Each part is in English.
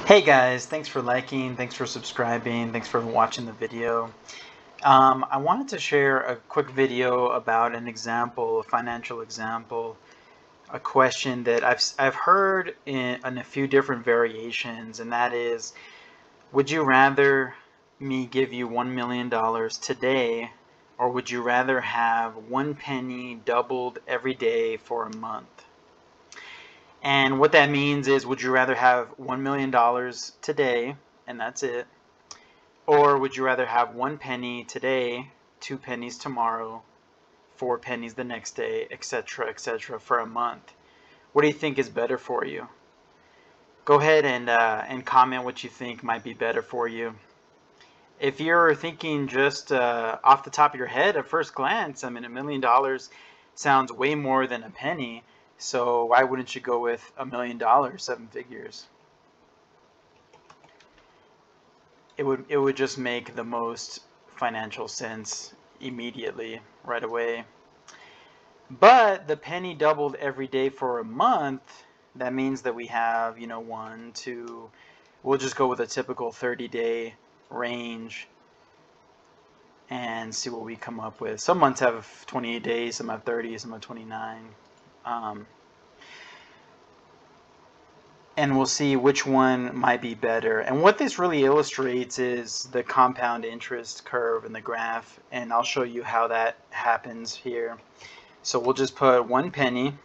Hey guys, thanks for liking, thanks for subscribing, thanks for watching the video. I wanted to share a quick video about an example, a financial example, a question that I've heard in a few different variations, and that is, would you rather me give you $1 million today, or would you rather have 1 penny doubled every day for a month? And what that means is, would you rather have $1 million today, and that's it? Or would you rather have 1 penny today, 2 pennies tomorrow, 4 pennies the next day, etc., for a month? What do you think is better for you? Go ahead and comment what you think might be better for you. If you're thinking just off the top of your head at first glance, I mean, $1 million sounds way more than a penny. So why wouldn't you go with $1 million, 7 figures? It would just make the most financial sense immediately, right away. But the penny doubled every day for a month, that means that we have, 1, 2, we'll just go with a typical 30-day range and see what we come up with. Some months have 28 days, some have 30, some have 29. And we'll see which one might be better. And what this really illustrates is the compound interest curve in the graph, and I'll show you how that happens here. So we'll just put 1 penny,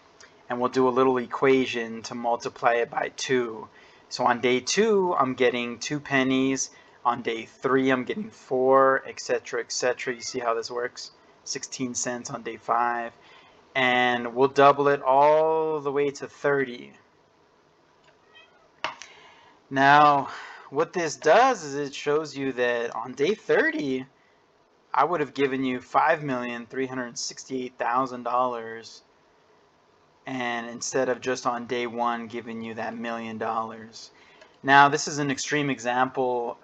and we'll do a little equation to multiply it by 2. So on day 2, I'm getting 2 pennies. On day 3, I'm getting 4, etc., etc. You see how this works? 16 cents on day 5. And we'll double it all the way to 30. Now, what this does is it shows you that on day 30, I would have given you $5,368,000, and instead of just on day 1 giving you that $1 million. Now, this is an extreme example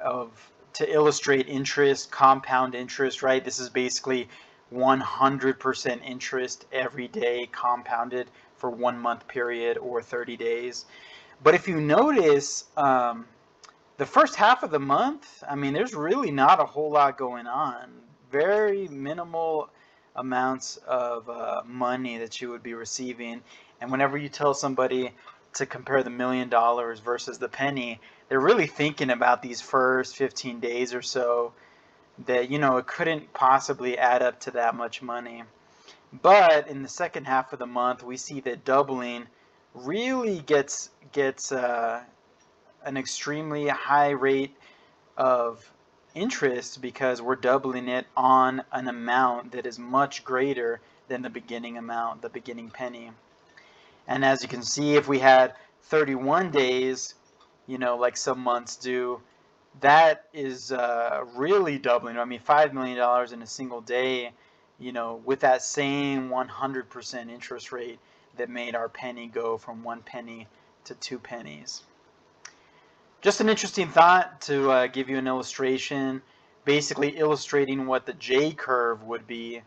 to illustrate interest, compound interest, right? This is basically 100% interest every day compounded for 1 month period or 30 days. But if you notice, the first half of the month, I mean, there's really not a whole lot going on. Very minimal amounts of money that you would be receiving. And whenever you tell somebody to compare the $1 million versus the penny, they're really thinking about these first 15 days or so that, it couldn't possibly add up to that much money. But in the second half of the month, we see that doubling really gets an extremely high rate of interest, because we're doubling it on an amount that is much greater than the beginning amount, the beginning penny. And as you can see, if we had 31 days, like some months do, that is really doubling. I mean, $5 million in a single day, with that same 100% interest rate that made our penny go from 1 penny to 2 pennies. Just an interesting thought to give you an illustration, basically illustrating what the J curve would be,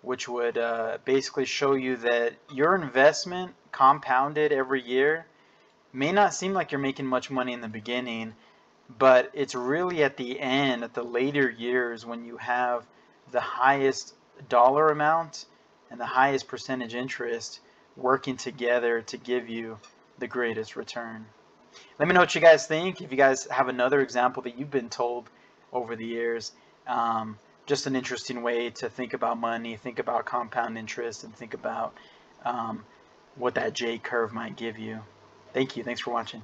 which would basically show you that your investment compounded every year may not seem like you're making much money in the beginning, but it's really at the end, at the later years, when you have the highest dollar amount and the highest percentage interest working together to give you the greatest return. Let me know what you guys think. If you guys have another example that you've been told over the years, just an interesting way to think about money, think about compound interest, and think about what that J curve might give you. Thank you. Thanks for watching.